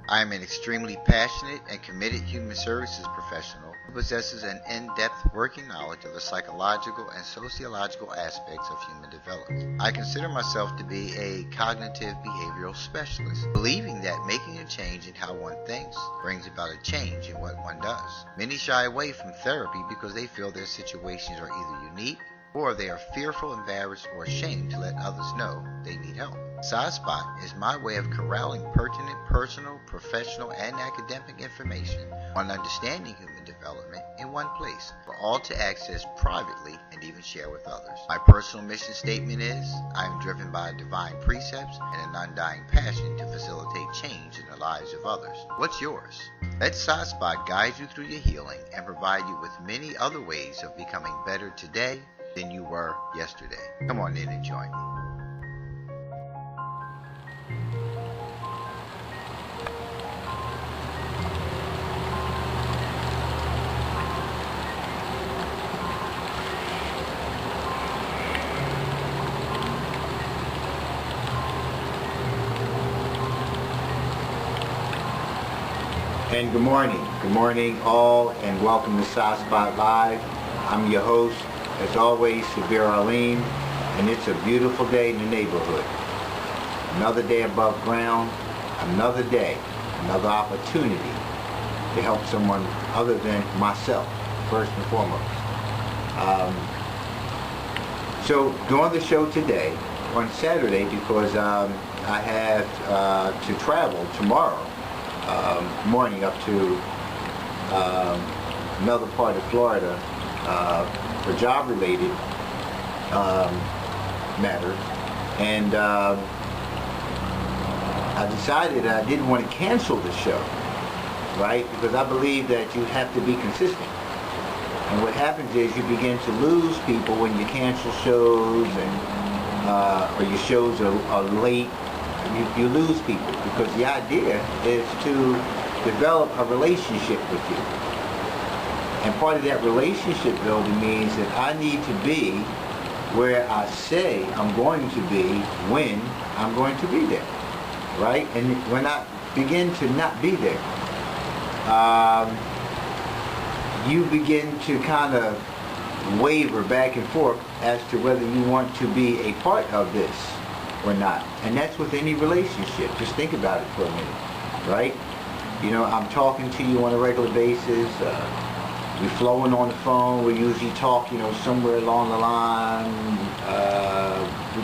I am an extremely passionate and committed human services professional who possesses an in-depth working knowledge of the psychological and sociological aspects of human development. I consider myself to be a cognitive behavioral specialist, believing that making a change in how one thinks brings about a change in what one does. Many shy away from therapy because they feel their situations are either unique or they are fearful, embarrassed, or ashamed to let others know they need help. SciSpot is my way of corralling pertinent personal, professional, and academic information on understanding human development in one place for all to access privately and even share with others. My personal mission statement is, I am driven by divine precepts and an undying passion to facilitate change in the lives of others. What's yours? Let SciSpot guide you through your healing and provide you with many other ways of becoming better today than you were yesterday. Come on in and join me. And good morning all, and welcome to SciSpot Live. I'm your host, as always, Sabir Arlene, and it's a beautiful day in the neighborhood. Another day above ground, another day, another opportunity to help someone other than myself, first and foremost. So during the show today, on Saturday, because I have to travel tomorrow morning up to another part of Florida for job-related matters, and I decided I didn't want to cancel the show, right? Because I believe that you have to be consistent. And what happens is you begin to lose people when you cancel shows and or your shows are late. You lose people because the idea is to develop a relationship with you. And part of that relationship building means that I need to be where I say I'm going to be when I'm going to be there, right? And when I begin to not be there, you begin to kind of waver back and forth as to whether you want to be a part of this or not. And that's with any relationship. Just think about it for a minute, right? You know, I'm talking to you on a regular basis. We're flowing on the phone. We usually talk, you know, somewhere along the line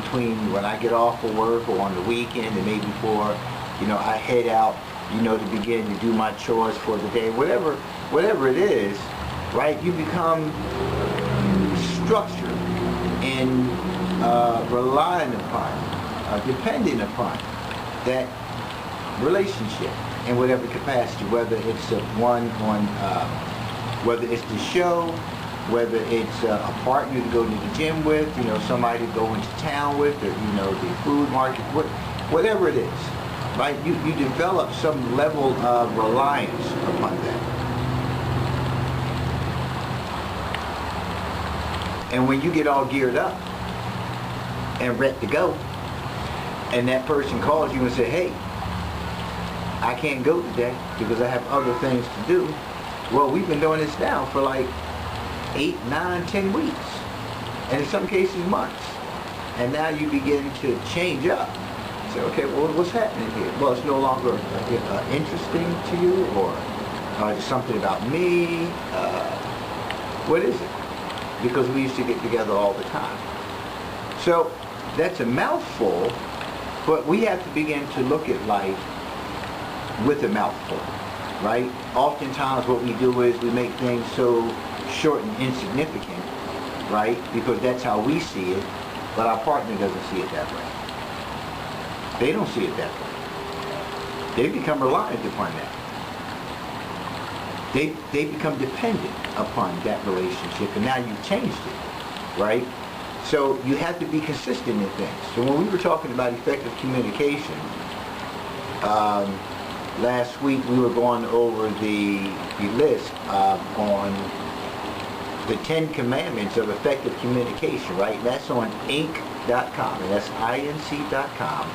between when I get off of work or on the weekend and maybe before, you know, I head out, you know, to begin to do my chores for the day. Whatever it is, right? You become structured and relying upon, depending upon that relationship in whatever capacity, whether it's one on, whether it's the show, whether it's a partner to go to the gym with, you know, somebody to go into town with, or, you know, the food market, whatever it is, right? You develop some level of reliance upon that. And when you get all geared up and ready to go, and that person calls you and says, hey, I can't go today because I have other things to do. Well, we've been doing this now for like 8, 9, 10 weeks, and in some cases months. And now you begin to change up. Say, okay, well, what's happening here? Well, it's no longer interesting to you, or it's something about me. What is it? Because we used to get together all the time. So that's a mouthful. But we have to begin to look at life with a mouthful, right? Oftentimes what we do is we make things so short and insignificant, right? Because that's how we see it, but our partner doesn't see it that way. They don't see it that way. They become reliant upon that. They become dependent upon that relationship, and now you've changed it, right? So you have to be consistent in things. So when we were talking about effective communication, last week we were going over the list on the 10 Commandments of Effective Communication, right? That's on Inc.com, and that's INC.com.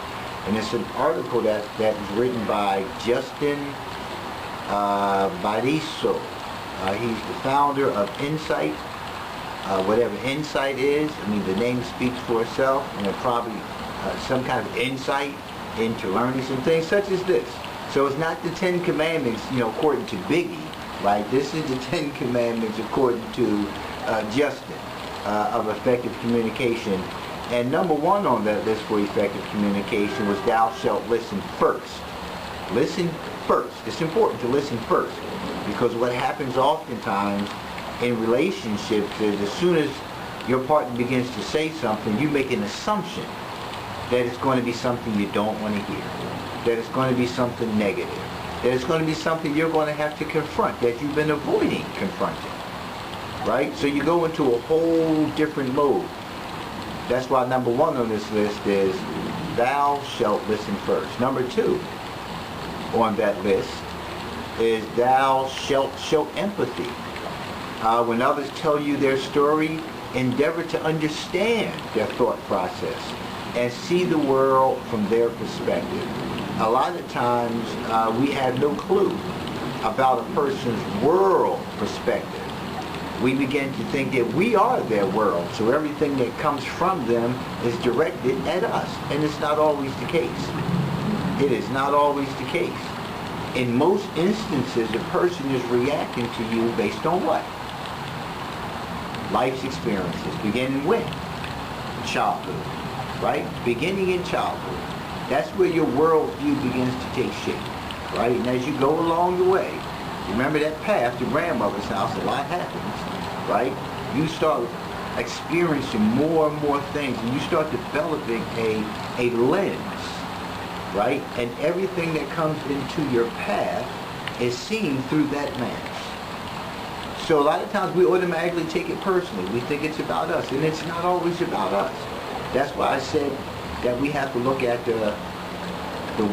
And it's an article that was written by Justin Bariso. He's the founder of Insight, whatever Insight is. I mean, the name speaks for itself, and probably some kind of insight into learning some things such as this. So it's not the 10 Commandments, according to Biggie, right? This is the 10 Commandments according to Justin of effective communication. And number one on that list for effective communication was thou shalt listen first. Listen first. It's important to listen first, because what happens oftentimes in relationships is as soon as your partner begins to say something, you make an assumption that it's going to be something you don't want to hear, that it's going to be something negative, that it's going to be something you're going to have to confront, that you've been avoiding confronting, right? So you go into a whole different mode. That's why number one on this list is thou shalt listen first. Number two on that list is thou shalt show empathy. When others tell you their story, endeavor to understand their thought process and see the world from their perspective. A lot of times we have no clue about a person's world perspective. We begin to think that we are their world, so everything that comes from them is directed at us, and it's not always the case. It is not always the case. In most instances, a person is reacting to you based on what? Life's experiences, beginning when? Childhood, right? Beginning in childhood. That's where your worldview begins to take shape, right? And as you go along the way, remember that path to grandmother's house, a lot happens, right? You start experiencing more and more things, and you start developing a lens, right? And everything that comes into your path is seen through that lens. So a lot of times we automatically take it personally. We think it's about us, and it's not always about us. That's why I said that we have to look at the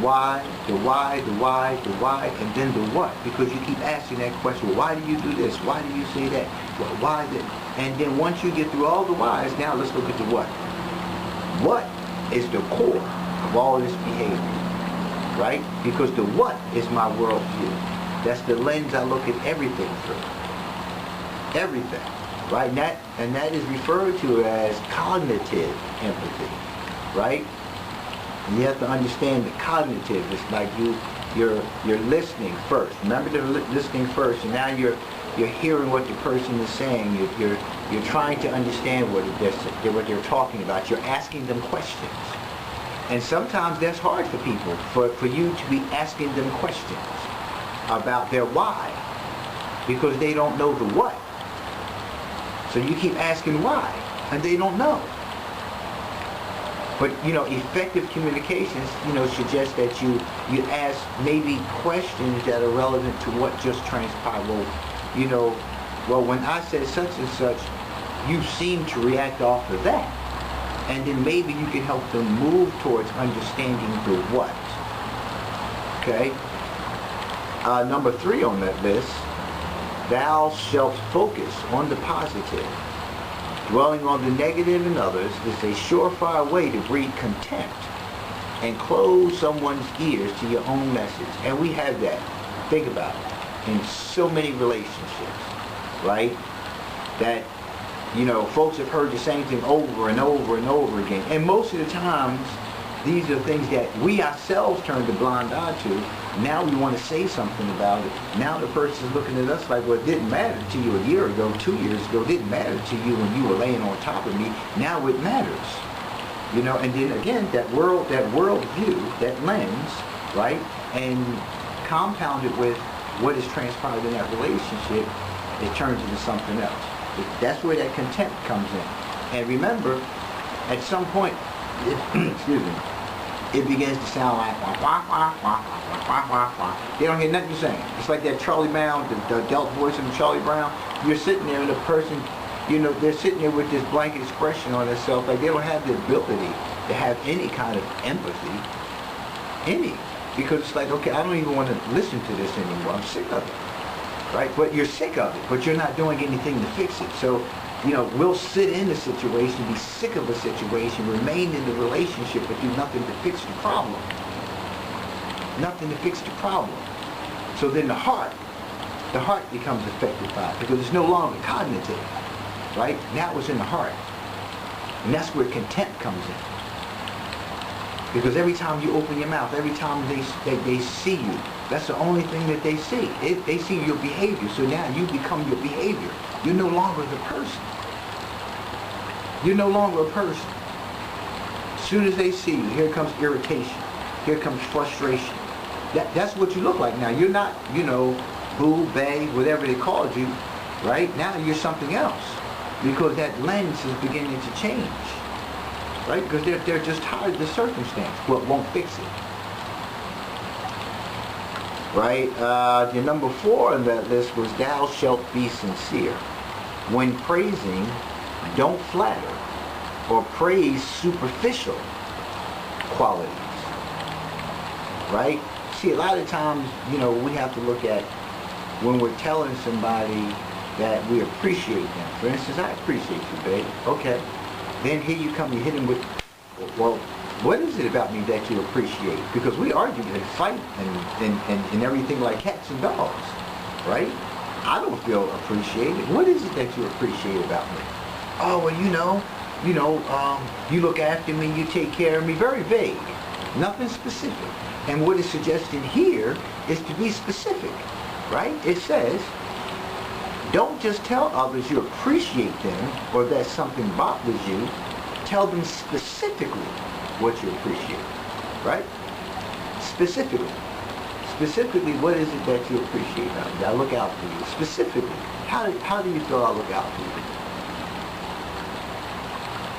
why, and then the what. Because you keep asking that question, well, why do you do this? Why do you say that? Well, why that? And then once you get through all the whys, now let's look at the what. What is the core of all this behavior, right? Because the what is my worldview. That's the lens I look at everything through. Everything, right? And that is referred to as cognitive empathy, right? And you have to understand the cognitive. It's like you're listening first. Remember the listening first, and now you're hearing what the person is saying. You're trying to understand what they're talking about. You're asking them questions, and sometimes that's hard for people, for you to be asking them questions about their why, because they don't know the what. So you keep asking why, and they don't know. But, effective communications, suggest that you ask maybe questions that are relevant to what just transpired. Well, when I said such and such, you seem to react off of that. And then maybe you can help them move towards understanding the what. Okay? Number 3 on that list, thou shalt focus on the positive. Dwelling on the negative in others is a surefire way to breed contempt and close someone's ears to your own message. And we have that. Think about it. In so many relationships, right? That, folks have heard the same thing over and over and over again. And most of the times, these are things that we ourselves turn the blind eye to. Now we want to say something about it. Now the person is looking at us like, well, it didn't matter to you a year ago, 2 years ago. It didn't matter to you when you were laying on top of me. Now it matters. And then again, that worldview, that lens, right? And compounded with what is transpired in that relationship, it turns into something else. That's where that contempt comes in. And remember, at some point, excuse me, it begins to sound like wah, wah, wah, wah, wah, wah, wah, wah. They don't hear nothing you're saying. It's like that Charlie Brown, the adult voice of Charlie Brown. You're sitting there and the person, they're sitting there with this blank expression on themselves, like they don't have the ability to have any kind of empathy. Because it's like, okay, I don't even want to listen to this anymore. I'm sick of it. Right? But you're sick of it, but you're not doing anything to fix it. So we'll sit in a situation, be sick of a situation, remain in the relationship, but do nothing to fix the problem. Nothing to fix the problem. So then the heart becomes affected by it because it's no longer cognitive, right? Now it's in the heart. And that's where contempt comes in. Because every time you open your mouth, every time they see you, that's the only thing that they see. They see your behavior. So now you become your behavior. You're no longer the person. You're no longer a person. As soon as they see you, here comes irritation. Here comes frustration. That's what you look like now. You're not, boo, bae, whatever they called you, right? Now you're something else. Because that lens is beginning to change. Right? Because they're just tired of the circumstance. Well, it won't fix it. Right? Your number 4 on that list was thou shalt be sincere. When praising, don't flatter or praise superficial qualities. Right? See, a lot of times, we have to look at when we're telling somebody that we appreciate them. For instance, I appreciate you, babe. Okay. Then here you come, you hit him with, well, what is it about me that you appreciate? Because we argue and fight and everything like cats and dogs, right? I don't feel appreciated. What is it that you appreciate about me? Oh, well, you look after me, you take care of me. Very vague. Nothing specific. And what is suggested here is to be specific, right? It says, don't just tell others you appreciate them or that something bothers you. Tell them specifically what you appreciate, right? Specifically. Specifically, what is it that you appreciate? I look out for you. Specifically, how do you feel I look out for you?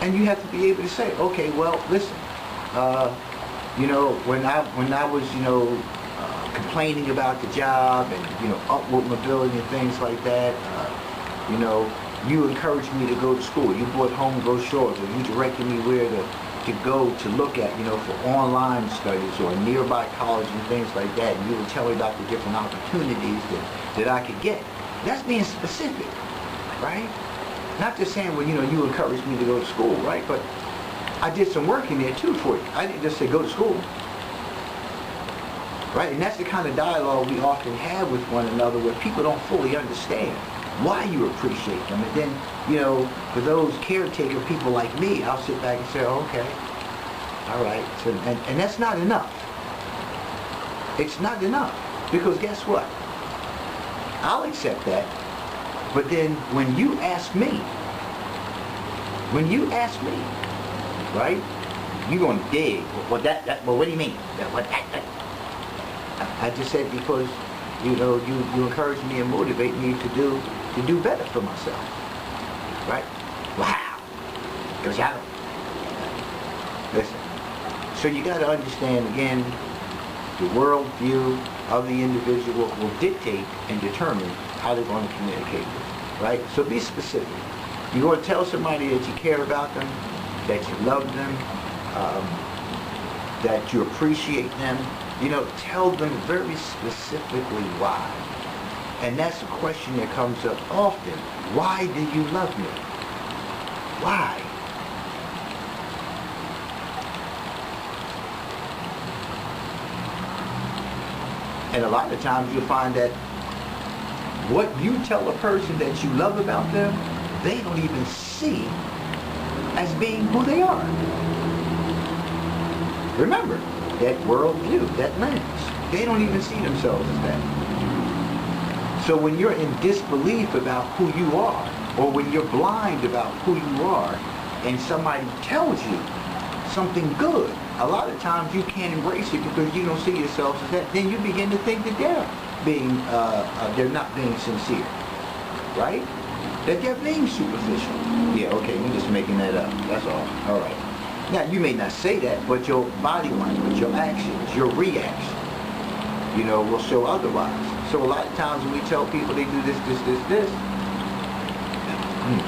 And you have to be able to say, okay, well, listen, when I was, complaining about the job and, upward mobility and things like that, you encouraged me to go to school. You brought home brochures, or you directed me where to go to look at, for online studies or nearby college and things like that. And you would tell me about the different opportunities that I could get. That's being specific, right? Not just saying, well, you encouraged me to go to school, right? But I did some work in there too for you. I didn't just say go to school. Right? And that's the kind of dialogue we often have with one another where people don't fully understand why you appreciate them. And then, for those caretaker people like me, I'll sit back and say, oh, okay, all right. So, and that's not enough. It's not enough. Because guess what? I'll accept that. But then when you ask me, right, you're going to dig. Well, well, what do you mean? I just said because, you encourage me and motivate me to do better for myself. Right? Wow. Goes out. Listen. So you got to understand, again, the worldview of the individual will dictate and determine how they're going to communicate with you. Right? So be specific. You're going to tell somebody that you care about them, that you love them, that you appreciate them. Tell them very specifically why. And that's a question that comes up often. Why do you love me? Why? And a lot of times you'll find that what you tell a person that you love about them, they don't even see as being who they are. Remember, that worldview, that lens. They don't even see themselves as that. So when you're in disbelief about who you are, or when you're blind about who you are, and somebody tells you something good, a lot of times you can't embrace it because you don't see yourself as that. Then you begin to think that they're not being sincere, right? That they're being superficial. Yeah, okay, you're just making that up. That's all. All right. Now, you may not say that, but your body language, your actions, your reaction, will show otherwise. So a lot of times when we tell people they do this,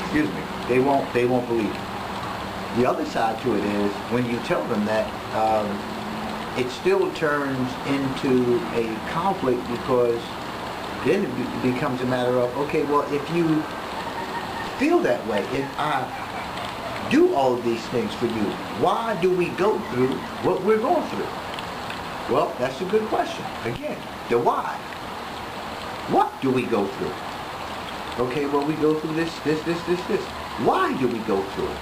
excuse me, they won't believe it. The other side to it is when you tell them that, it still turns into a conflict because then it becomes a matter of, okay, well, if you feel that way if I do all of these things for you? Why do we go through what we're going through? Well, that's a good question. Again, the why. What do we go through? Okay, well, we go through this. Why do we go through it?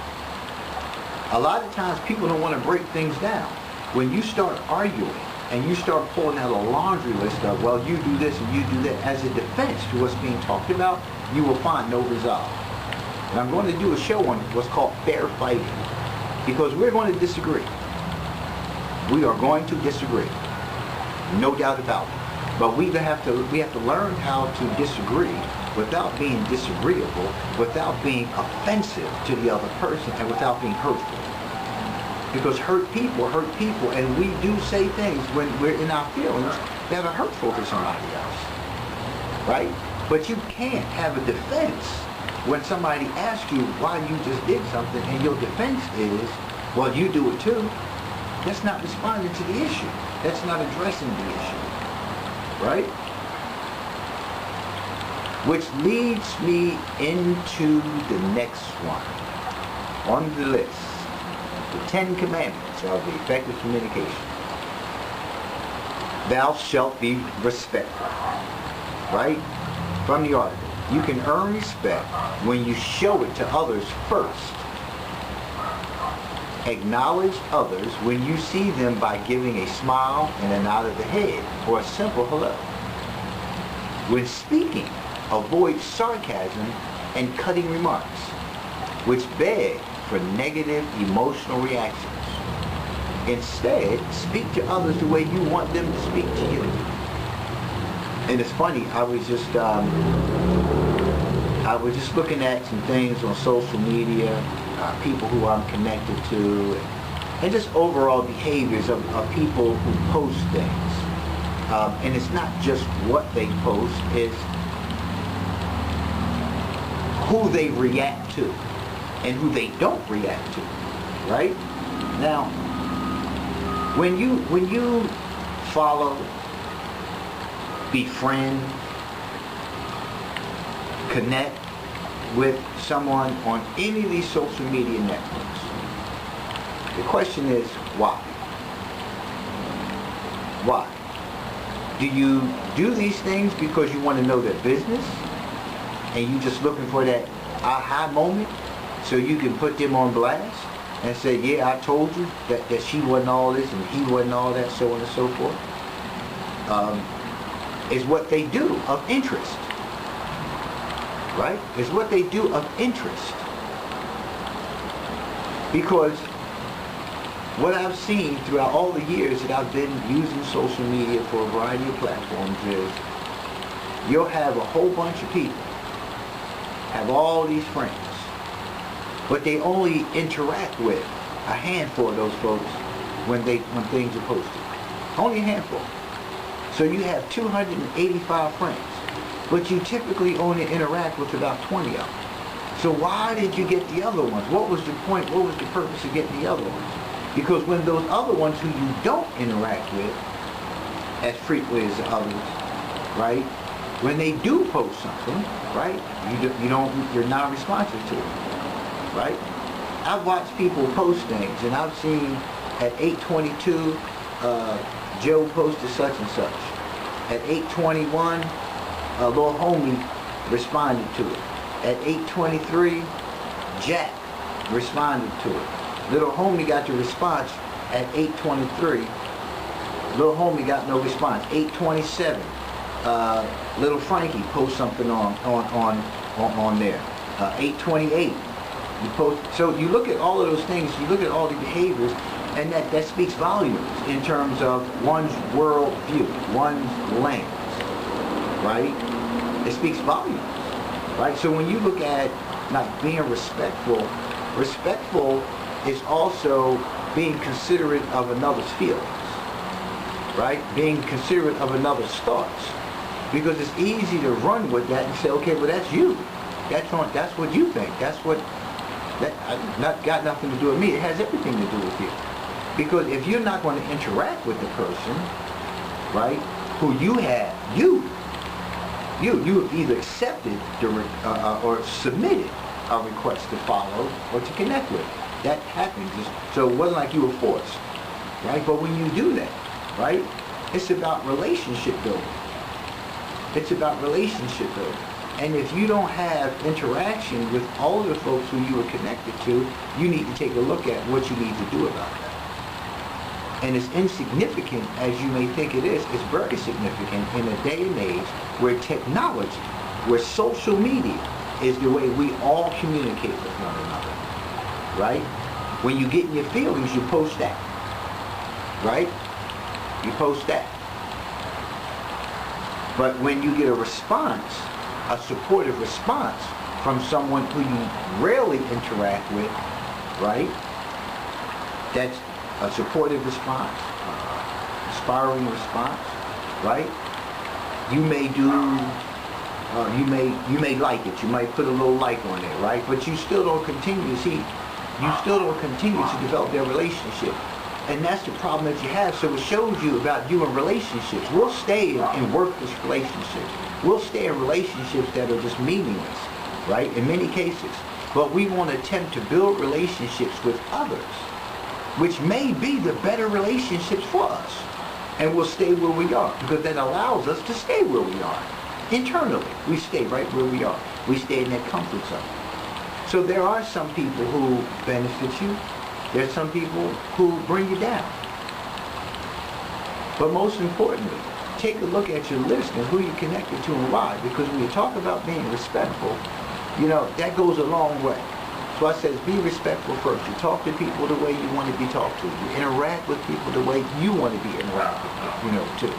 A lot of times people don't want to break things down. When you start arguing and you start pulling out a laundry list of, well, you do this and you do that, as a defense to what's being talked about, you will find no resolve. And I'm going to do a show on what's called fair fighting, because we're going to disagree. We are going to disagree, no doubt about it. But we have to learn how to disagree without being disagreeable, without being offensive to the other person, and without being hurtful. Because hurt people, and we do say things when we're in our feelings that are hurtful to somebody else, right? But you can't have a defense when somebody asks you why you just did something, and your defense is, well, you do it too. That's not responding to the issue. That's not addressing the issue, right? Which leads me into the next one on the list. The 10 Commandments of effective communication. Thou shalt be respectful. Right? From the article. You can earn respect when you show it to others first. Acknowledge others when you see them by giving a smile and a nod of the head or a simple hello. When speaking, avoid sarcasm and cutting remarks, which beg for negative emotional reactions. Instead, speak to others the way you want them to speak to you. And it's funny, I was just looking at some things on social media, people who I'm connected to, and just overall behaviors of people who post things. And it's not just what they post, it's who they react to and who they don't react to, right? Now, when you follow, befriend, connect with someone on any of these social media networks, the question is, why? Why? Do you do these things because you want to know their business and you just looking for that aha moment so you can put them on blast and say, yeah, I told you that she wasn't all this and he wasn't all that, so on and so forth? Is what they do of interest, right? Is what they do of interest. Because what I've seen throughout all the years that I've been using social media for a variety of platforms is you'll have a whole bunch of people have all these friends, but they only interact with a handful of those folks when things are posted. Only a handful. So you have 285 friends, but you typically only interact with about 20 of them. So why did you get the other ones? What was the point? What was the purpose of getting the other ones? Because when those other ones who you don't interact with as frequently as the others, right? When they do post something, right? You're not responsive to it, right? I've watched people post things, and I've seen at 8:22, Joe posted such and such. At 8:21, a little homie responded to it. At 8:23, Jack responded to it. Little homie got the response at 8:23. Little homie got no response. 8:27, little Frankie posts something on there. 8:28, you post. So you look at all of those things. You look at all the behaviors, and that speaks volumes in terms of one's world view, one's lens, right? It speaks volumes, right? So when you look at not being respectful is also being considerate of another's feelings, right? Being considerate of another's thoughts. Because it's easy to run with that and say, okay, well, that's you. That's what you think. That got nothing to do with me. It has everything to do with you. Because if you're not going to interact with the person, right, who you have either accepted or submitted a request to follow or to connect with. That happens. So it wasn't like you were forced, right? But when you do that, right, it's about relationship building. It's about relationship building. And if you don't have interaction with all of the folks who you were connected to, you need to take a look at what you need to do about that. And as insignificant as you may think it is, it's very significant in a day and age where technology, where social media is the way we all communicate with one another, right? When you get in your feelings, you post that, right? You post that. But when you get a response, a supportive response from someone who you rarely interact with, right? That's a supportive response, inspiring response, right? You may do, you may like it. You might put a little like on it, right? But you still don't continue. See, you still don't continue to develop their relationship. And that's the problem that you have. So it shows you about you in relationships. We'll stay in worthless relationships. We'll stay in relationships that are just meaningless, right? In many cases. But we want to attempt to build relationships with others, which may be the better relationships for us. And we'll stay where we are, because that allows us to stay where we are. Internally, we stay right where we are. We stay in that comfort zone. So there are some people who benefit you. There's some people who bring you down. But most importantly, take a look at your list and who you're connected to and why. Because when you talk about being respectful, you know, that goes a long way. So I says, be respectful first. You talk to people the way you want to be talked to. You interact with people the way you want to be interacted with, you know, too.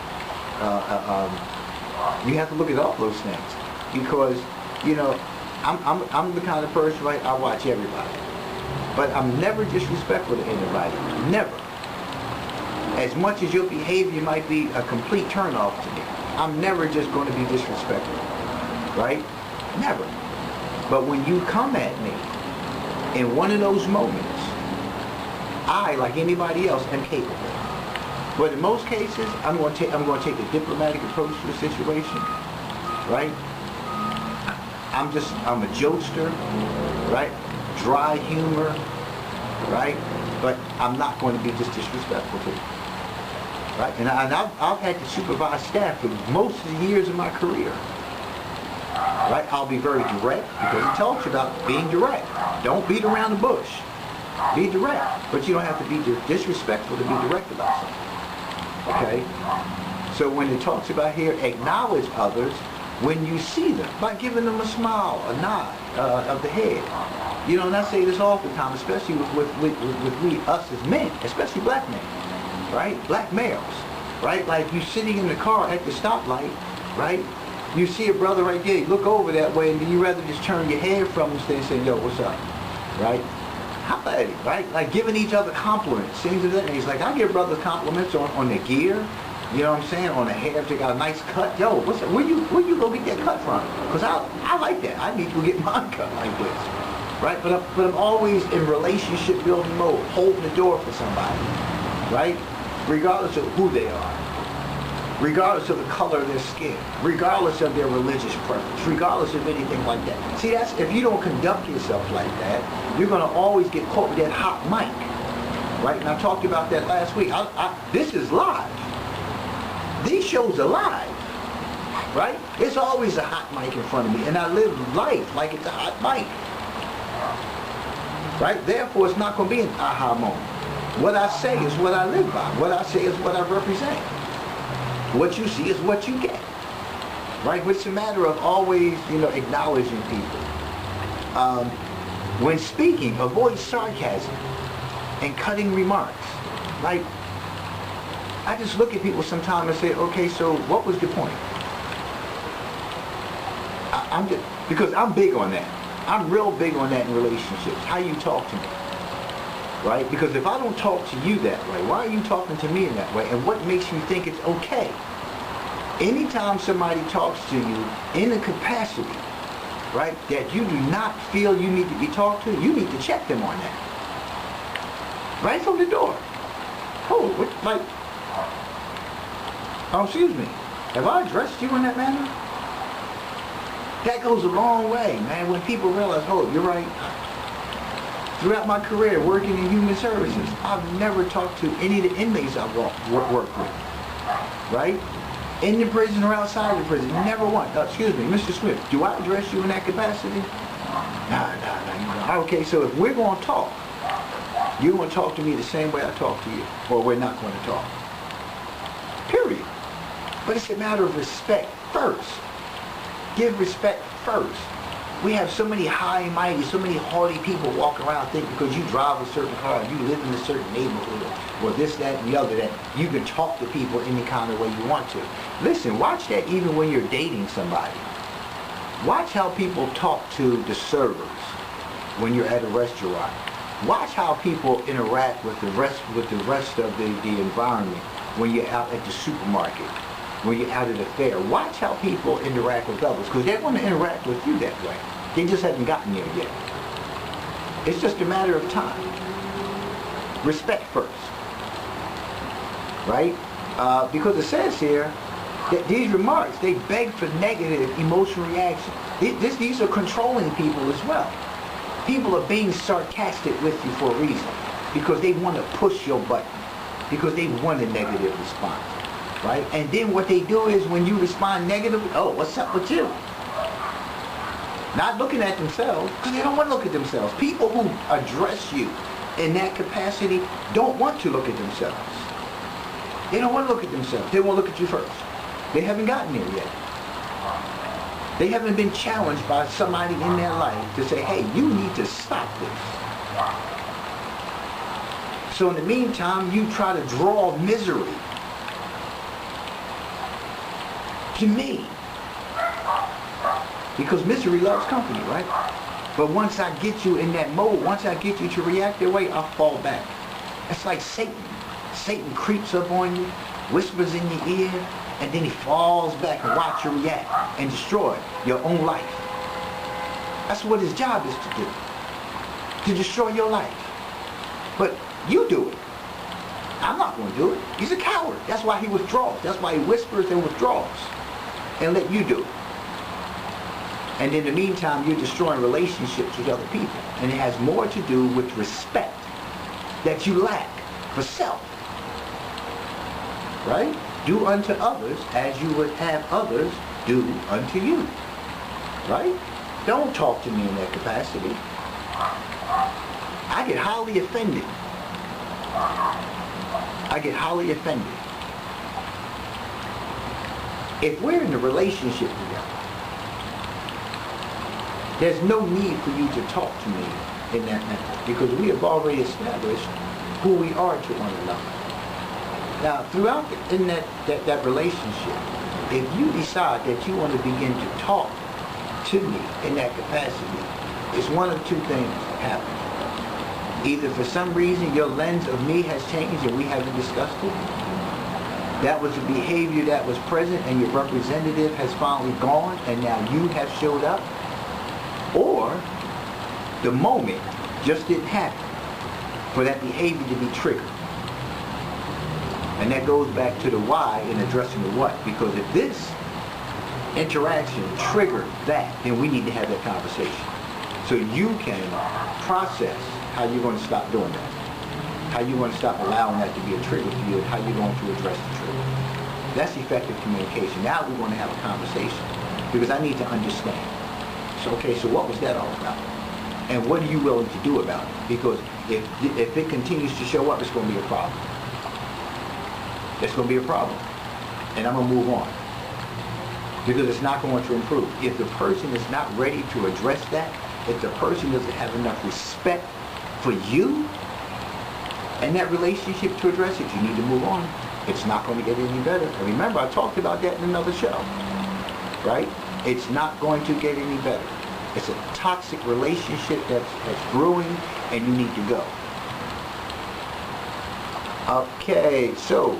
You have to look at all those things. Because, you know, I'm the kind of person, right, I watch everybody. But I'm never disrespectful to anybody. Never. As much as your behavior might be a complete turnoff to me, I'm never just going to be disrespectful. Right? Never. But when you come at me in one of those moments, I, like anybody else, am capable. But in most cases, I'm going to take a diplomatic approach to the situation. Right? I'm a jokester. Right? Dry humor, right? But I'm not going to be just disrespectful to you, right? And I've had to supervise staff for most of the years of my career, right? I'll be very direct, because it talks about being direct. Don't beat around the bush. Be direct, but you don't have to be disrespectful to be direct about something, okay? So when it talks about here, acknowledge others when you see them, by giving them a smile, a nod of the head. You know, and I say this all the time, especially with us as men, especially black men, right? Black males, right? Like you sitting in the car at the stoplight, right? You see a brother right there, you look over that way, and then you rather just turn your head from him and say, yo, what's up, right? How about it, right? Like giving each other compliments, things of that nature. He's like, I give brothers compliments on their gear, you know what I'm saying, on the hair, if they got a nice cut. Yo, what's up? Where you go get that cut from? Because I like that. I need to go get mine cut like this. Right? But I'm always in relationship building mode, holding the door for somebody, right? Regardless of who they are, regardless of the color of their skin, regardless of their religious preference, regardless of anything like that. See, that's, if you don't conduct yourself like that, you're going to always get caught with that hot mic, right? And I talked about that last week. This is live. These shows are live, right? It's always a hot mic in front of me, and I live life like it's a hot mic. Right? Therefore, it's not going to be an aha moment. What I say is what I live by. What I say is what I represent. What you see is what you get. Right? It's a matter of always, you know, acknowledging people. When speaking, avoid sarcasm and cutting remarks. Right? I just look at people sometimes and say, okay, so what was the point? Because I'm big on that. I'm real big on that in relationships. How you talk to me. Right? Because if I don't talk to you that way, why are you talking to me in that way? And what makes you think it's okay? Anytime somebody talks to you in a capacity, right, that you do not feel you need to be talked to, you need to check them on that. Right from the door. Oh, excuse me. Have I addressed you in that manner? That goes a long way, man, when people realize, oh, you're right. Throughout my career working in human services, I've never talked to any of the inmates I've worked with, right? In the prison or outside the prison, never once. Excuse me, Mr. Smith, do I address you in that capacity? Nah. Okay, so if we're going to talk, you're going to talk to me the same way I talk to you, or we're not going to talk. Period. But it's a matter of respect first. Give respect first. We have so many high and mighty, so many haughty people walk around thinking because you drive a certain car, you live in a certain neighborhood, or this, that, and the other, that you can talk to people any kind of way you want to. Listen, watch that even when you're dating somebody. Watch how people talk to the servers when you're at a restaurant. Watch how people interact with the rest of the environment when you're out at the supermarket, when you're out at a fair. Watch how people interact with others, because they're going to interact with you that way. They just haven't gotten there yet. It's just a matter of time. Respect first. Right? Because it says here that these remarks, they beg for negative emotional reaction. These are controlling people as well. People are being sarcastic with you for a reason, because they want to push your button, because they want a negative response. Right? And then what they do is when you respond negatively, oh, what's up with you? Not looking at themselves, because they don't want to look at themselves. People who address you in that capacity don't want to look at themselves. They don't want to look at themselves. They want to look at you first. They haven't gotten there yet. They haven't been challenged by somebody in their life to say, hey, you need to stop this. So in the meantime, you try to draw misery to me, because misery loves company, right? But once I get you in that mode, once I get you to react that way, I'll fall back. It's like Satan. Satan creeps up on you, whispers in your ear, and then he falls back and watch you react and destroy your own life. That's what his job is to do, to destroy your life. But you do it. I'm not going to do it. He's a coward. That's why he withdraws. That's why he whispers and withdraws and let you do it. And in the meantime, you're destroying relationships with other people. And it has more to do with respect that you lack for self. Right? Do unto others as you would have others do unto you. Right? Don't talk to me in that capacity. I get highly offended. I get highly offended. If we're in a relationship together, there's no need for you to talk to me in that manner, because we have already established who we are to one another. Now, throughout in that relationship, if you decide that you want to begin to talk to me in that capacity, it's one of two things happening. Either for some reason your lens of me has changed and we haven't discussed it. That was a behavior that was present and your representative has finally gone and now you have showed up. Or the moment just didn't happen for that behavior to be triggered. And that goes back to the why in addressing the what. Because if this interaction triggered that, then we need to have that conversation. So you can process how you're going to stop doing that. How you're going to stop allowing that to be a trigger for you, and how you're going to address the trigger. That's effective communication. Now we're going to have a conversation, because I need to understand. So, okay, so what was that all about? And what are you willing to do about it? Because if it continues to show up, it's going to be a problem. It's going to be a problem. And I'm going to move on. Because it's not going to improve. If the person is not ready to address that, if the person doesn't have enough respect for you and that relationship to address it, you need to move on. It's not going to get any better. And remember, I talked about that in another show. Right? It's not going to get any better. It's a toxic relationship that's brewing, and you need to go. Okay, so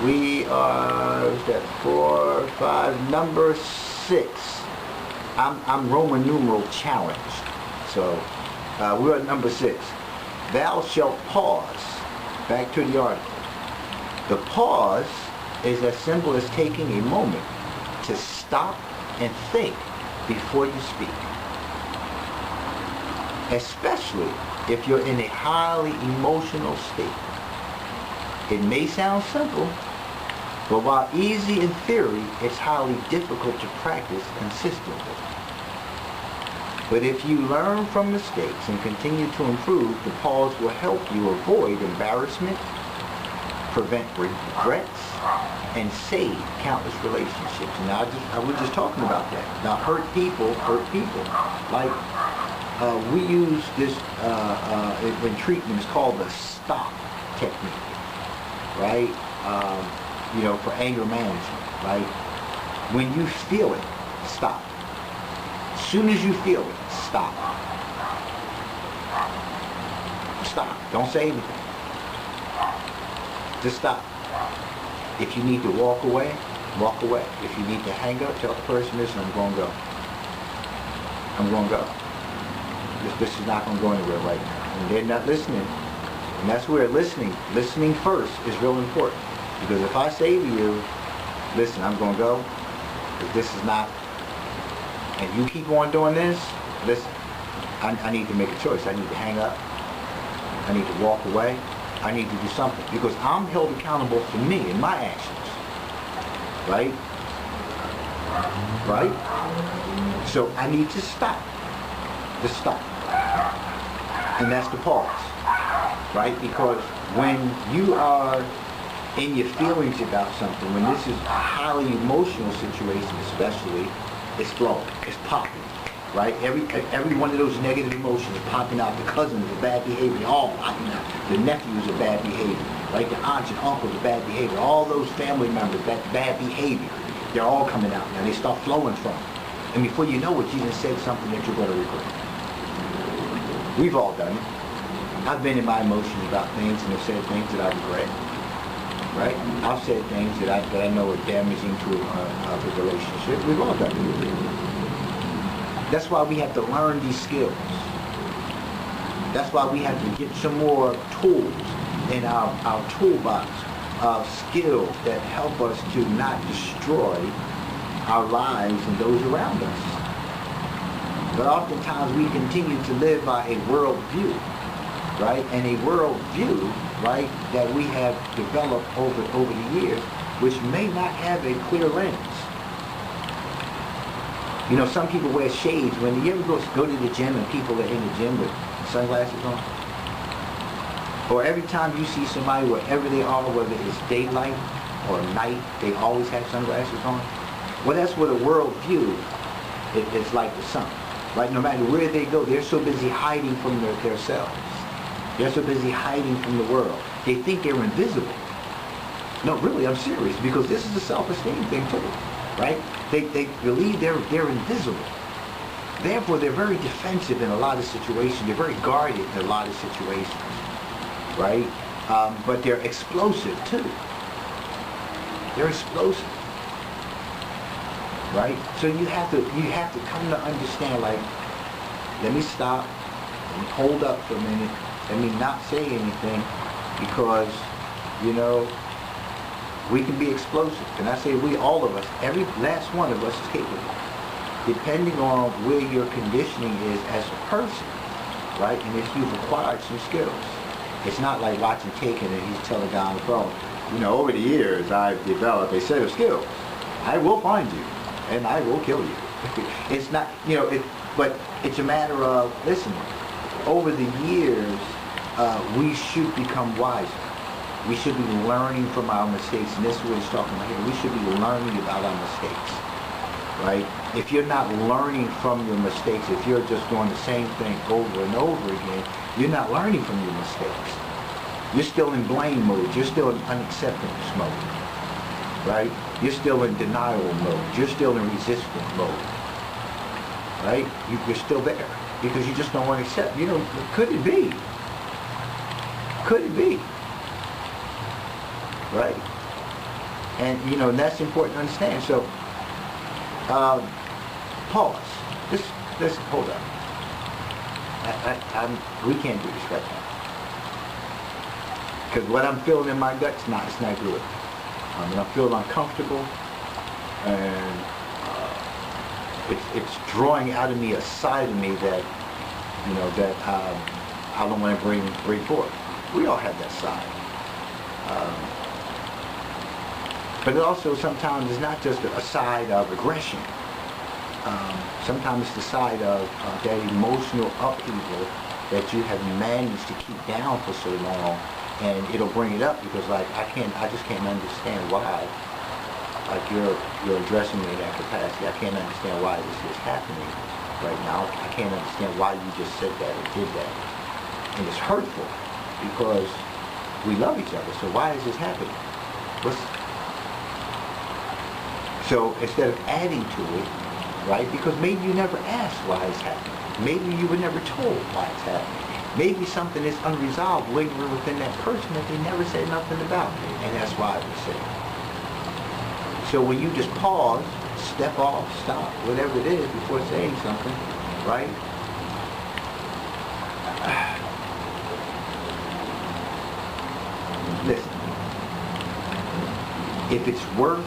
we are, is that 4, 5, number 6. I'm Roman numeral challenged. So we're at number 6. Thou shalt pause. Back to the article. The pause is as simple as taking a moment to stop and think before you speak. Especially if you're in a highly emotional state. It may sound simple, but while easy in theory, it's highly difficult to practice consistently. But if you learn from mistakes and continue to improve, the pause will help you avoid embarrassment, prevent regrets, and save countless relationships. And I was just talking about that. Now, hurt people. Like, we use this in treatment. It's called the stop technique, right? For anger management, right? When you feel it, stop. As soon as you feel it, stop. Stop. Don't say anything. Just stop. If you need to walk away, walk away. If you need to hang up, tell the person, listen, I'm going to go. I'm going to go. This is not going to go anywhere right now. And they're not listening. And that's where listening first is real important. Because if I say to you, listen, I'm going to go, if this is not, and you keep on doing this, listen, I need to make a choice. I need to hang up. I need to walk away. I need to do something. Because I'm held accountable for me and my actions. Right? Right? So I need to stop. Just stop. And that's the pause. Right? Because when you are in your feelings about something, when this is a highly emotional situation especially, it's flowing, it's popping, right? Every one of those negative emotions popping out. The cousins are bad behavior, all popping out. The nephews are bad behavior, right? The aunts and uncles are bad behavior. All those family members, that bad behavior, they're all coming out now. They start flowing from it. And before you know it, you just said something that you're going to regret. We've all done it. I've been in my emotions about things and have said things that I regret. Right? I've said things that I know are damaging to a relationship. We've all done it. That's why we have to learn these skills. That's why we have to get some more tools in our toolbox of skills that help us to not destroy our lives and those around us. But oftentimes we continue to live by a world view, right? And a world view, right, that we have developed over the years, which may not have a clear lens. You know, some people wear shades. When you ever go to the gym and people are in the gym with sunglasses on? Or every time you see somebody, wherever they are, whether it's daylight or night, they always have sunglasses on? Well, that's what a world view is like the sun. Right? No matter where they go, they're so busy hiding from themselves. They're so busy hiding from the world. They think they're invisible. No, really, I'm serious, because this is a self-esteem thing too, right? They believe they're invisible. Therefore, they're very defensive in a lot of situations. They're very guarded in a lot of situations, right? But they're explosive too. They're explosive, right? So you have to come to understand, like, let me stop, let me hold up for a minute. Let me not say anything, because, you know, we can be explosive. And I say we, all of us, every last one of us is capable. Depending on where your conditioning is as a person, right? And if you've acquired some skills. It's not like watching Taken and he's telling a guy on the phone, you know, over the years I've developed a set of skills. I will find you and I will kill you. It's not, you know, but it's a matter of, listen, over the years, we should become wiser. We should be learning from our mistakes, and this is what he's talking about here. We should be learning about our mistakes, right? If you're not learning from your mistakes, if you're just doing the same thing over and over again, you're not learning from your mistakes. You're still in blame mode. You're still in unacceptance mode, right? You're still in denial mode. You're still in resistance mode, right? You're still there because you just don't want to accept. You know, could it be? Could it be? Right? And, you know, that's important to understand. So, pause. Let's hold up. We can't do this right now. Because what I'm feeling in my gut, it's not good. And I feel uncomfortable, and it's drawing out of me a side of me that, I don't want to bring forth. We all have that side. But it also sometimes is not just a side of aggression. Sometimes it's the side of that emotional upheaval that you have managed to keep down for so long, and it'll bring it up because I just can't understand why, you're addressing me in that capacity. I can't understand why this is happening right now. I can't understand why you just said that or did that. And it's hurtful because we love each other. So why is this happening? So instead of adding to it, right? Because maybe you never asked why it's happening. Maybe you were never told why it's happening. Maybe something is unresolved lingering within that person that they never said nothing about. And that's why we say it. So when you just pause, step off, stop, whatever it is before saying something, right? Listen, if it's worth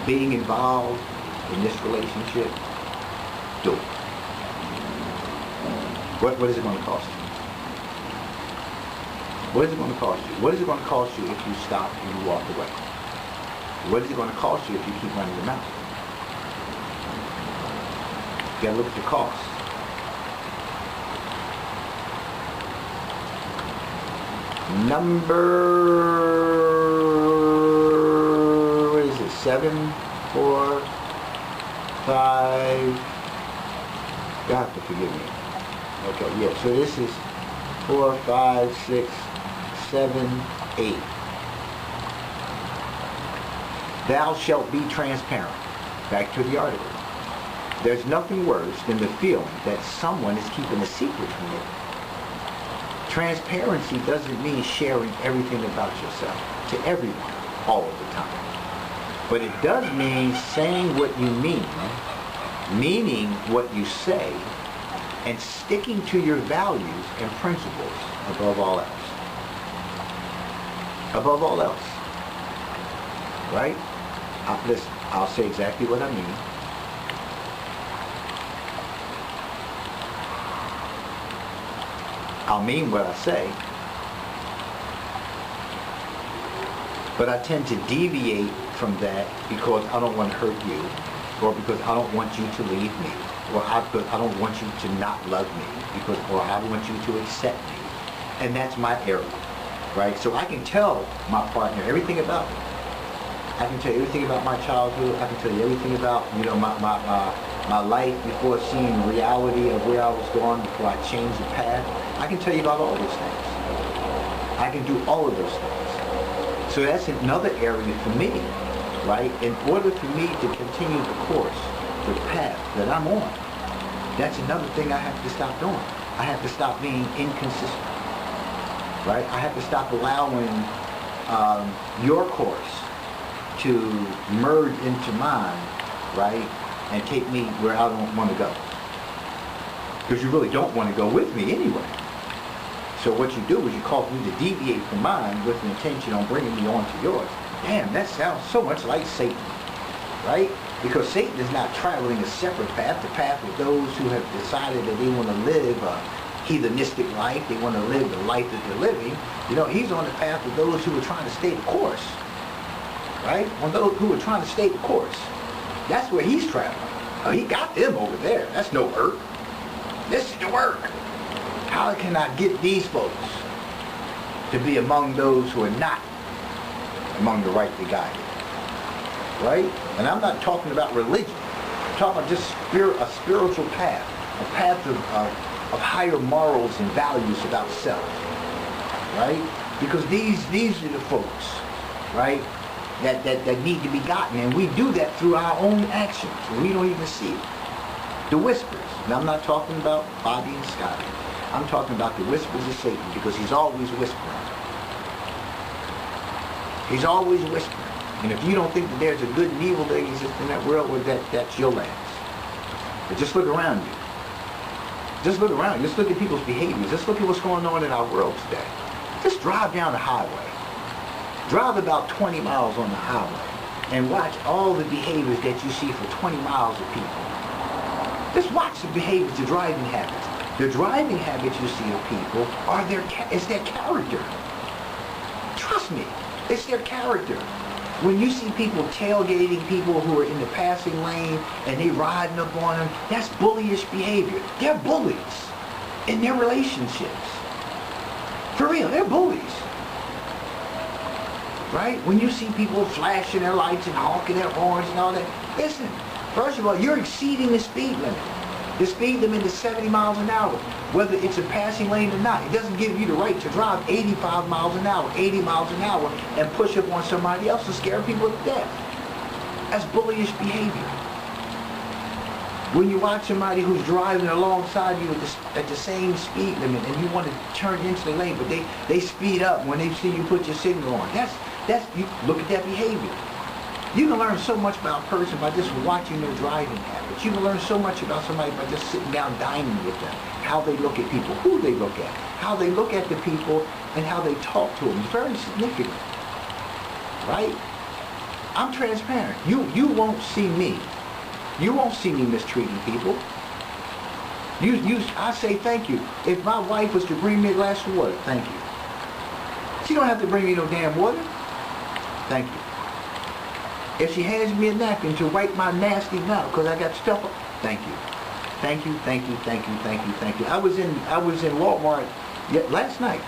being involved in this relationship, do it. What is it going to cost you? What is it going to cost you? What is it going to cost you if you stop and you walk away? What is it going to cost you if you keep running your mouth? You got to look at the cost. What is it? 7, 4, 5. You have to forgive me. Okay, yeah, so this is 4, 5, 6, 7, 8. Thou shalt be transparent. Back to the article. There's nothing worse than the feeling that someone is keeping a secret from you. Transparency doesn't mean sharing everything about yourself to everyone all of the time. But it does mean saying what you mean, meaning what you say, and sticking to your values and principles above all else. Above all else. Right? Listen, I'll say exactly what I mean. I'll mean what I say. But I tend to deviate from that because I don't want to hurt you, or because I don't want you to leave me, or because I don't want you to not love me, or I want you to accept me. And that's my area, right? So I can tell my partner everything about me. I can tell you everything about my childhood. I can tell you everything about, my life before seeing the reality of where I was going before I changed the path. I can tell you about all those things. I can do all of those things. So that's another area for me, right? In order for me to continue the course, the path that I'm on, that's another thing I have to stop doing. I have to stop being inconsistent, right? I have to stop allowing your course to merge into mine, right? And take me where I don't want to go. Because you really don't want to go with me anyway. So what you do is you cause me to deviate from mine with the intention on bringing me onto yours. Damn, that sounds so much like Satan, right? Because Satan is not traveling a separate path, the path of those who have decided that they want to live a heathenistic life, they want to live the life that they're living. He's on the path of those who are trying to stay the course, right? On those who are trying to stay the course. That's where he's traveling. He got them over there. That's no work. This is the work. How can I get these folks to be among those who are not among the rightly guided? Right? And I'm not talking about religion. I'm talking about just a spiritual path. A path of higher morals and values about self. Right? Because these are the folks, right? That need to be gotten, and we do that through our own actions. We don't even see it. The whispers. And I'm not talking about Bobby and Scotty. I'm talking about the whispers of Satan, because he's always whispering. He's always whispering. And if you don't think that there's a good and evil that exists in that world, well, that's your last. But just look around you. Just look around. Just look at people's behaviors. Just look at what's going on in our world today. Just drive down the highway. Drive about 20 miles on the highway and watch all the behaviors that you see for 20 miles of people. Just watch the behaviors, the driving habits. The driving habits you see of people are it's their character. Trust me, it's their character. When you see people tailgating people who are in the passing lane and they riding up on them, that's bullyish behavior. They're bullies in their relationships. For real, they're bullies. Right? When you see people flashing their lights and honking their horns and all that, listen, first of all, you're exceeding the speed limit. The speed limit is 70 miles an hour, whether it's a passing lane or not. It doesn't give you the right to drive 85 miles an hour, 80 miles an hour, and push up on somebody else to scare people to death. That's bullyish behavior. When you watch somebody who's driving alongside you at the same speed limit and you want to turn into the lane, but they speed up when they see you put your signal on. You look at that behavior. You can learn so much about a person by just watching their driving habits. You can learn so much about somebody by just sitting down dining with them. How they look at people, who they look at, how they look at the people, and how they talk to them. It's very significant. Right? I'm transparent. You won't see me. You won't see me mistreating people. I say thank you. If my wife was to bring me a glass of water, thank you. She don't have to bring me no damn water. Thank you. If she hands me a napkin to wipe my nasty mouth because I got stuff up, thank you. Thank you, thank you, thank you, thank you, thank you. I was in Walmart last night.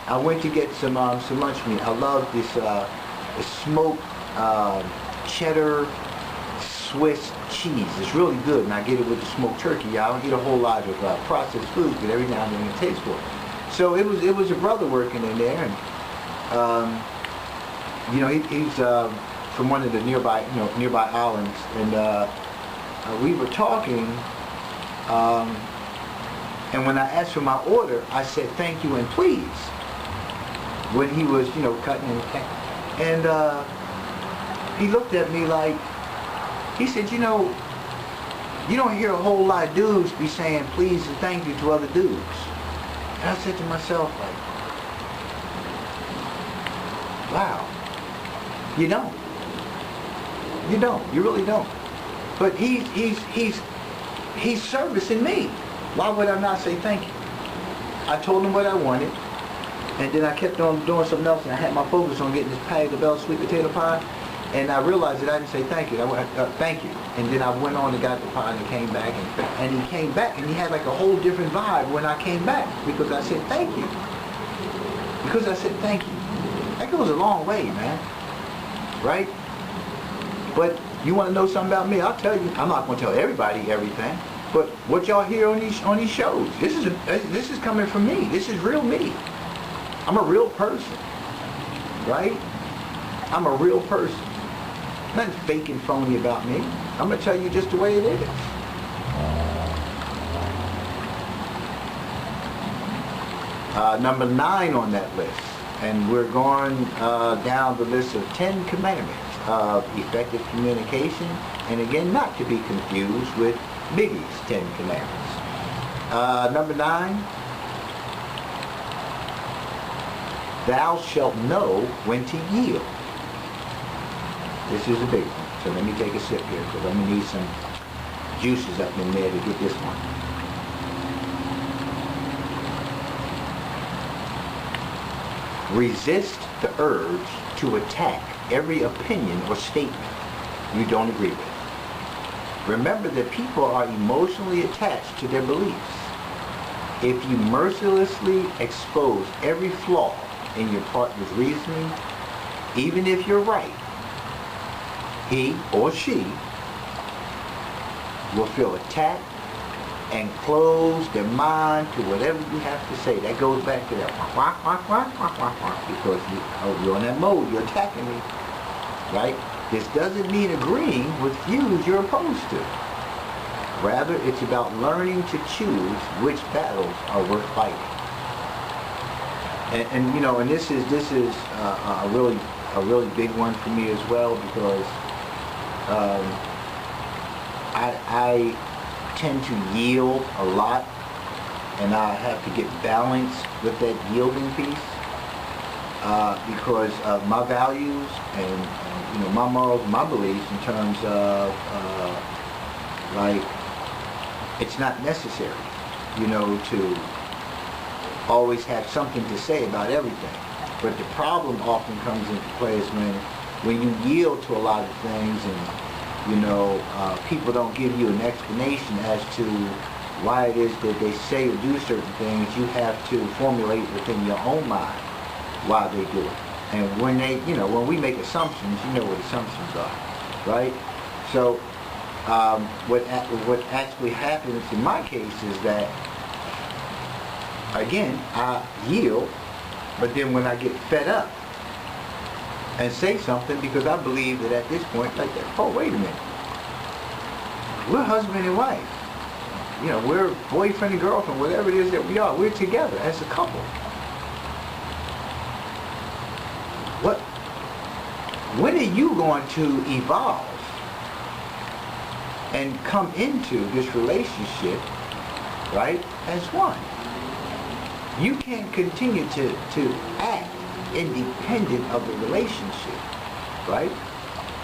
I went to get some lunch meat. I love this smoked cheddar Swiss cheese. It's really good, and I get it with the smoked turkey. I don't eat a whole lot of processed foods, but every now and then it tastes good. So it was a brother working in there, and he's from one of the nearby islands, and we were talking, and when I asked for my order, I said thank you and please. When he was cutting and he looked at me like, he said, you don't hear a whole lot of dudes be saying please and thank you to other dudes. And I said to myself, like, wow, you don't. You don't. You really don't. But he's servicing me. Why would I not say thank you? I told him what I wanted, and then I kept on doing something else, and I had my focus on getting this bag of Bell sweet potato pie, and I realized that I didn't say thank you. I went, thank you. And then I went on and got the pie and came back, and he came back, and he had like a whole different vibe when I came back, because I said thank you. Because I said thank you. That goes a long way, man. Right? But you want to know something about me? I'll tell you. I'm not going to tell everybody everything. But what y'all hear on these shows, this is coming from me. This is real me. I'm a real person. Right? I'm a real person. Nothing fake and phony about me. I'm going to tell you just the way it is. Number 9 on that list. And we're going down the list of 10 commandments of effective communication, and again, not to be confused with Biggie's 10 commandments. Number 9, thou shalt know when to yield. This is a big one, so let me take a sip here, because I'm going to need some juices up in there to get this one. Resist the urge to attack every opinion or statement you don't agree with. Remember that people are emotionally attached to their beliefs. If you mercilessly expose every flaw in your partner's reasoning, even if you're right, he or she will feel attacked and close their mind to whatever you have to say. That goes back to that because you're in that mode, you're attacking me, right? This doesn't mean agreeing with views you're opposed to. Rather, it's about learning to choose which battles are worth fighting. And this is a really big one for me as well, because I tend to yield a lot, and I have to get balance with that yielding piece. because of my values and my morals, my beliefs in terms of like it's not necessary, to always have something to say about everything. But the problem often comes into play is when you yield to a lot of things and people don't give you an explanation as to why it is that they say or do certain things. You have to formulate within your own mind why they do it. And when when we make assumptions, you know what assumptions are, right? So what actually happens in my case is that, again, I yield, but then when I get fed up and say something, because I believe that at this point, like, oh, wait a minute, we're husband and wife. We're boyfriend and girlfriend, whatever it is that we are. We're together as a couple. When are you going to evolve and come into this relationship, right, as one? You can't continue to act independent of the relationship, right?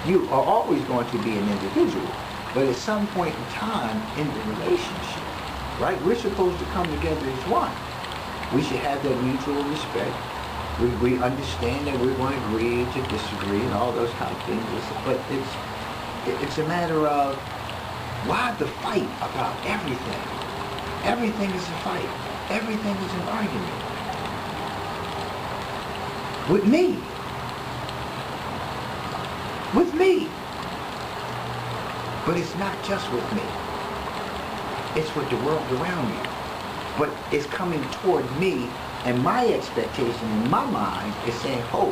You are always going to be an individual, but at some point in time in the relationship, right, we're supposed to come together as one. We should have that mutual respect. We understand that we're going to agree to disagree and all those kind of things, but it's a matter of why the fight about everything? Everything is a fight. Everything is an argument. With me. With me. But it's not just with me. It's with the world around me. But it's coming toward me, and my expectation in my mind is saying, oh,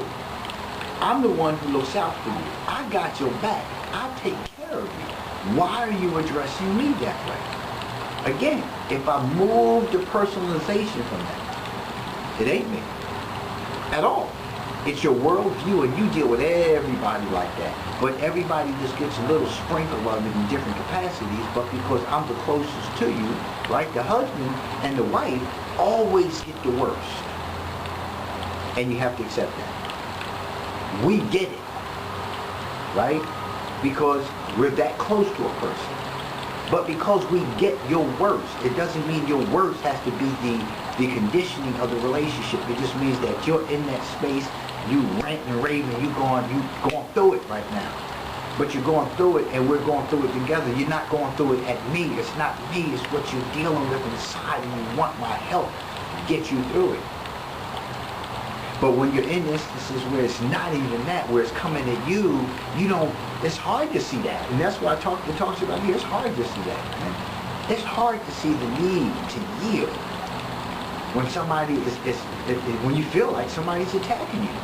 I'm the one who looks out for you. I got your back. I'll take care of you. Why are you addressing me that way? Again, if I move the personalization from that, it ain't me at all. It's your worldview, and you deal with everybody like that. But everybody just gets a little sprinkle of it in different capacities. But because I'm the closest to you, right, the husband and the wife always get the worst. And you have to accept that. We get it, right? Because we're that close to a person. But because we get your worst, it doesn't mean your worst has to be the conditioning of the relationship. It just means that you're in that space, you rant and rave, and you going through it right now. But you're going through it, and we're going through it together. You're not going through it at me. It's not me. It's what you're dealing with inside, and you want my help to get you through it. But when you're in instances where it's not even that, where it's coming at you, it's hard to see that. And that's what it talks about here. It's hard to see that, man. It's hard to see the need to yield when somebody when you feel like somebody's attacking you.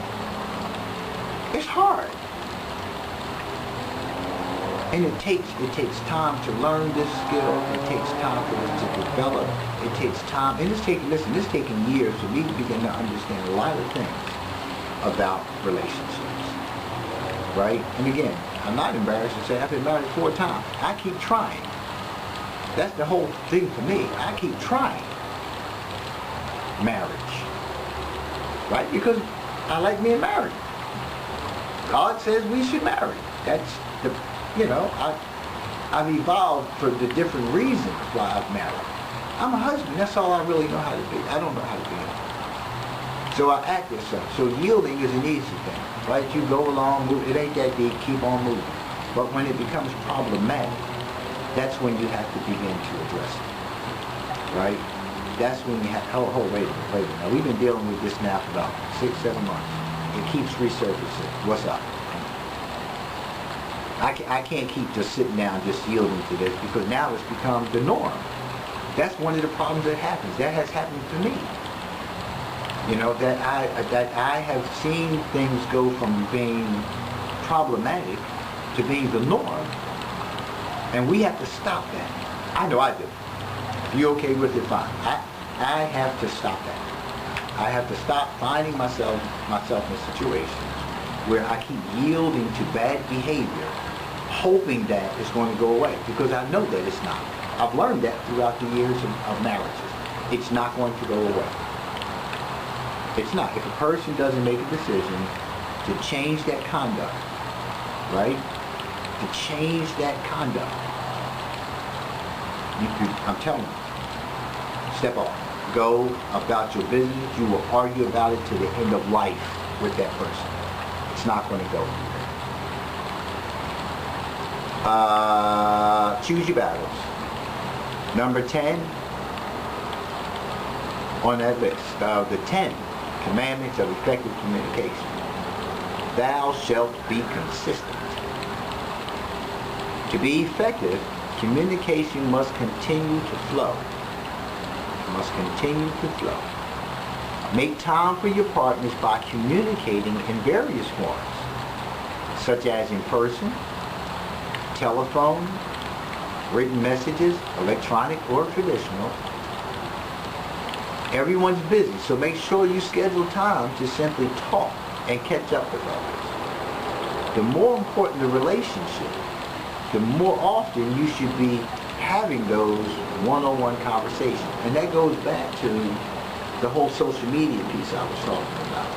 It's hard. And it takes time to learn this skill. It takes time for this to develop. It takes time, and it's taking years for me to begin to understand a lot of things about relationships, right? And again, I'm not embarrassed to say I've been married 4 times. I keep trying. That's the whole thing for me. I keep trying marriage, right? Because I like being married. God says we should marry. That's the, I've evolved for the different reasons why I've married. I'm a husband. That's all I really know how to be. I don't know how to be. So I act as such. So yielding is an easy thing, right? You go along, move. It ain't that deep. Keep on moving. But when it becomes problematic, that's when you have to begin to address it, right? That's when you have. Wait a minute. Now we've been dealing with this now for about 6-7 months. It keeps resurfacing. What's up? I can't keep just sitting down, just yielding to this, because now it's become the norm. That's one of the problems that happens. That has happened to me. That I have seen things go from being problematic to being the norm. And we have to stop that. I know I do. If you're okay with it, fine. I have to stop that. I have to stop finding myself in situations where I keep yielding to bad behavior, hoping that it's going to go away, because I know that it's not. I've learned that throughout the years of marriages. It's not going to go away. It's not. If a person doesn't make a decision to change that conduct, right? To change that conduct, I'm telling you, step off. Go about your business. You will argue about it to the end of life with that person. It's not going to go anywhere. Choose your battles. Number 10 on that list, the 10 commandments of effective communication. Thou shalt be consistent. To be effective, communication must continue to flow. Must continue to flow. Make time for your partners by communicating in various forms, such as in person, telephone, written messages, electronic or traditional. Everyone's busy, so make sure you schedule time to simply talk and catch up with others. The more important the relationship, the more often you should be having those one-on-one conversations. And that goes back to the whole social media piece I was talking about,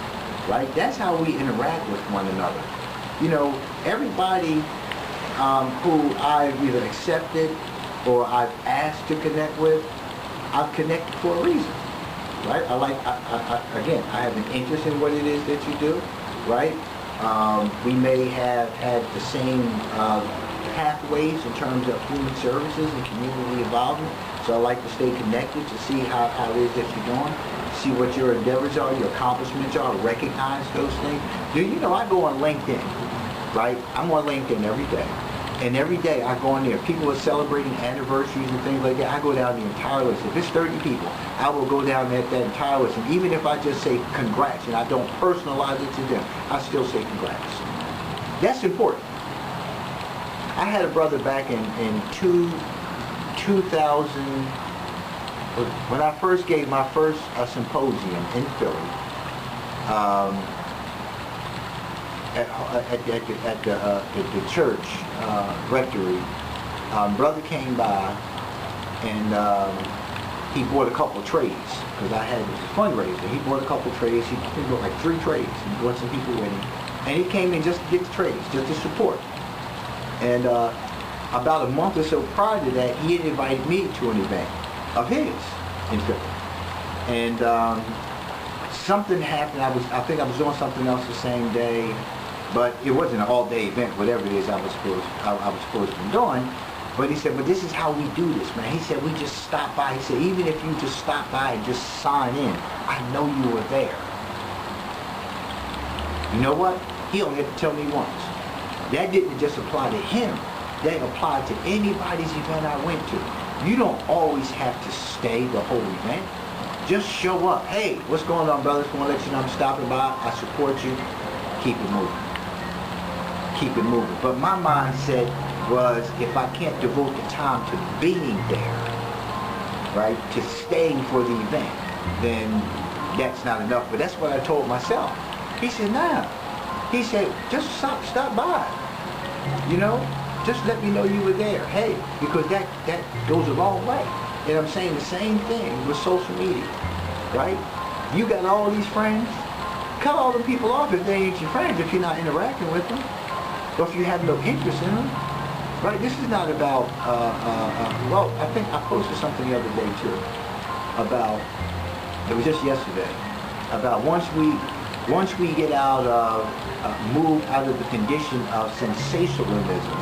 right? That's how we interact with one another. You know, everybody who I've either accepted or I've asked to connect with, I've connected for a reason, right? Again, I have an interest in what it is that you do, right? We may have had the same pathways in terms of human services and community involvement. So I like to stay connected to see how it is that you're doing, see what your endeavors are, your accomplishments are, recognize those things. You know, I go on LinkedIn, right? I'm on LinkedIn every day. And every day I go on there. People are celebrating anniversaries and things like that. I go down the entire list. If it's 30 people, I will go down that entire list. And even if I just say congrats and I don't personalize it to them, I still say congrats. That's important. I had a brother back in 2000, when I first gave my first symposium in Philly, at the church rectory. Brother came by and he bought a couple of trays because I had this fundraiser. He bought a couple of trays. He bought like 3 trays. He brought some people with him, and he came in just to get the trays, just to support. And about a month or so prior to that, he had invited me to an event of his in Philly. And something happened. I think I was doing something else the same day, but it wasn't an all-day event, whatever it is I was supposed to be doing. But he said, but this is how we do this, man. He said, we just stop by. He said, even if you just stop by and just sign in, I know you were there. You know what? He only had to tell me once. That didn't just apply to him. That applied to anybody's event I went to. You don't always have to stay the whole event. Just show up. Hey, what's going on, brothers? I want to let you know I'm stopping by. I support you. Keep it moving. Keep it moving. But my mindset was, if I can't devote the time to being there, right, to staying for the event, then that's not enough. But that's what I told myself. He said, nah. He said, just stop by. You know, just let me know you were there. Hey, because that goes a long way. And I'm saying the same thing with social media, right? You got all these friends. Cut all the people off if they ain't your friends, if you're not interacting with them, or if you have no interest in them, right? This is not about, well, I think I posted something the other day too, about, it was just yesterday, about once we get out of, move out of the condition of sensationalism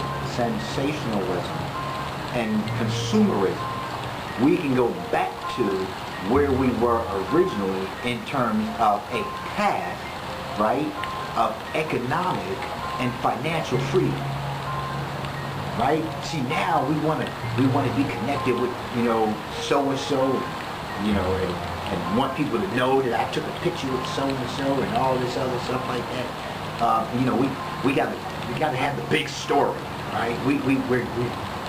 and consumerism, we can go back to where we were originally in terms of a path, right, of economic and financial freedom, right? See, now we want to be connected with, you know, so and so, you know, and want people to know that I took a picture with so and so and all this other stuff like that. You know, we got to have the big story, right? We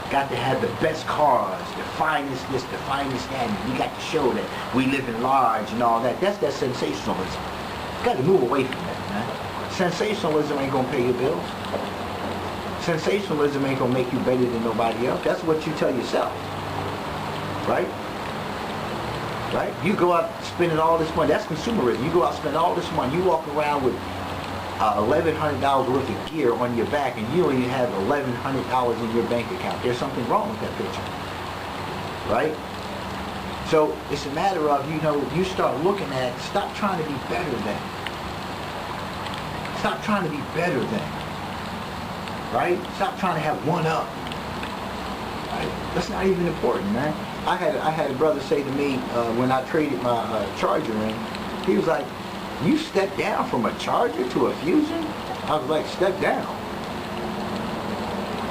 got to have the best cars, the finest this, the finest that, and we got to show that we live in large and all that. That's that sensationalism. You got to move away from that, man. Sensationalism ain't gonna pay your bills. Sensationalism ain't gonna make you better than nobody else. That's what you tell yourself, right? right? You go out spending all this money. That's consumerism. You go out spend all this money. You walk around with $1,100 worth of gear on your back, and you don't even have $1,100 in your bank account. There's something wrong with that picture, right? So it's a matter of, you start looking at, stop trying to be better than. Stop trying to be better than, right? Stop trying to have one up. Right? That's not even important, man. I had a brother say to me when I traded my Charger in, he was like, "You stepped down from a Charger to a Fusion?" I was like, "Step down?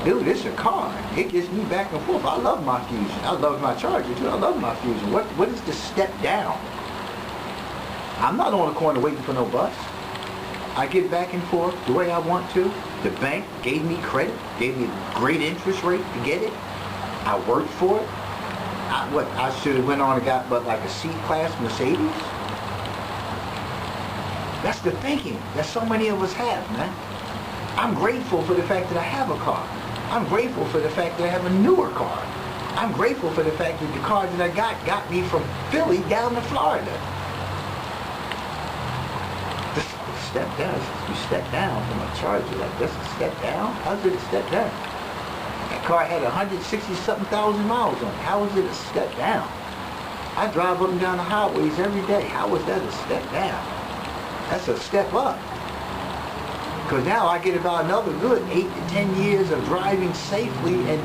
Dude, it's a car. It gets me back and forth. I love my Fusion. I love my Charger too. I love my Fusion. What is the step down? I'm not on the corner waiting for no bus. I get back and forth the way I want to. The bank gave me credit, gave me a great interest rate to get it. I worked for it. I should have went on and got like a C-Class Mercedes. That's the thinking that so many of us have, man. I'm grateful for the fact that I have a car. I'm grateful for the fact that I have a newer car. I'm grateful for the fact that the car that I got me from Philly down to Florida. Step down. You step down from a Charger. Like, that's a step down? How's it a step down? That car had 160-something thousand miles on it. How is it a step down? I drive up and down the highways every day. How is that a step down? That's a step up. Because now I get about another good 8 to 10 years of driving safely in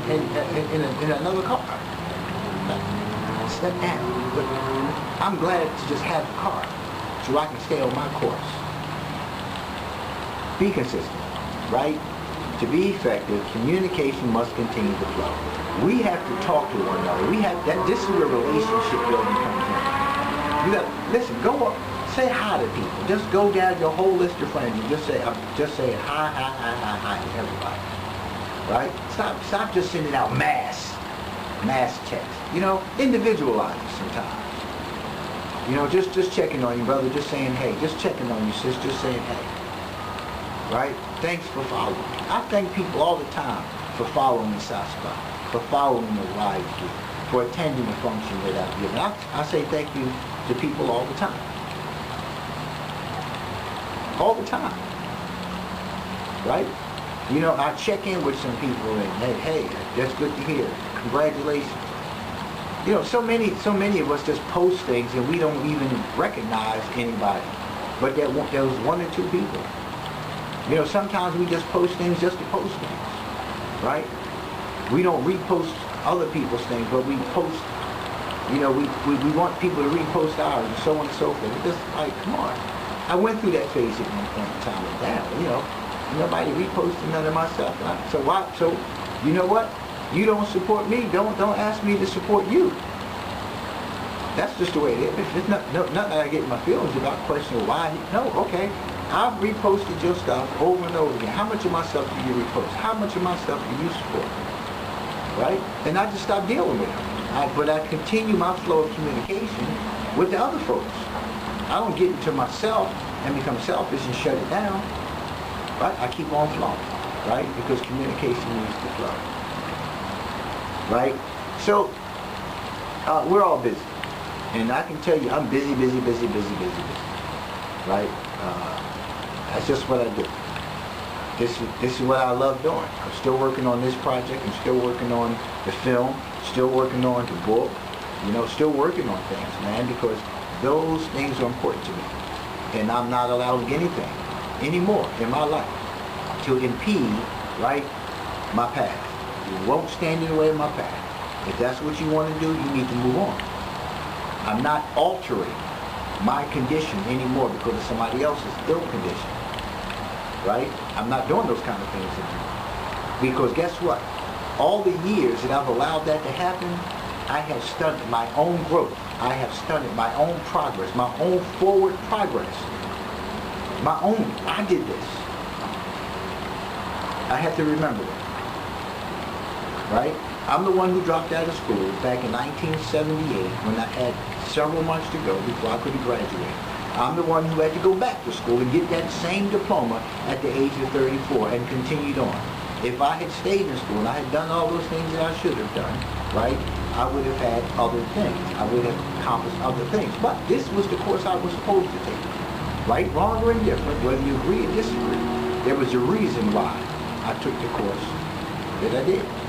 another car. Step down. But I'm glad to just have a car so I can stay on my course. Be consistent, right? To be effective, communication must continue to flow. We have to talk to one another. This is where relationship building comes in. You got to, listen, go up, say hi to people. Just go down your whole list of friends and just say hi to everybody. Right? Stop just sending out mass text. Individualize it sometimes. Just checking on you, brother, just saying hey, just checking on you, sis, just saying hey. Right? Thanks for following. I thank people all the time for following the Saspa, for following the ride here, for attending the function that I've given. I say thank you to people all the time. All the time. Right? I check in with some people and hey, that's good to hear. Congratulations. So many of us just post things and we don't even recognize anybody. But there was one or two people. Sometimes we just post things just to post things, right? We don't repost other people's things, but we post, we want people to repost ours and so on and so forth. It's just like, come on. I went through that phase at one point in time and down, nobody reposted none of my stuff. So you know what? You don't support me, don't ask me to support you. That's just the way it is. It's nothing that I get my feelings about questioning why. No, okay. I've reposted your stuff over and over again. How much of my stuff do you repost? How much of my stuff do you support? Right? And I just stopped dealing with them. But I continue my flow of communication with the other folks. I don't get into myself and become selfish and shut it down. Right? I keep on flowing. Right? Because communication needs to flow. Right? So, we're all busy. And I can tell you, I'm busy. Right? That's just what I do. This is what I love doing. I'm still working on this project. I'm still working on the film. Still working on the book. Still working on things, man, because those things are important to me. And I'm not allowing anything anymore in my life to impede, right, my path. You won't stand in the way of my path. If that's what you want to do, you need to move on. I'm not altering my condition anymore because of somebody else's ill condition. Right? I'm not doing those kind of things anymore. Because guess what? All the years that I've allowed that to happen, I have stunted my own growth. I have stunted my own progress, my own forward progress. My own. I did this. I have to remember it. Right? I'm the one who dropped out of school back in 1978 when I had several months to go before I could have graduated. I'm the one who had to go back to school and get that same diploma at the age of 34 and continued on. If I had stayed in school and I had done all those things that I should have done, right, I would have had other things. I would have accomplished other things. But this was the course I was supposed to take. Right, wrong, or indifferent, whether you agree or disagree, there was a reason why I took the course that I did.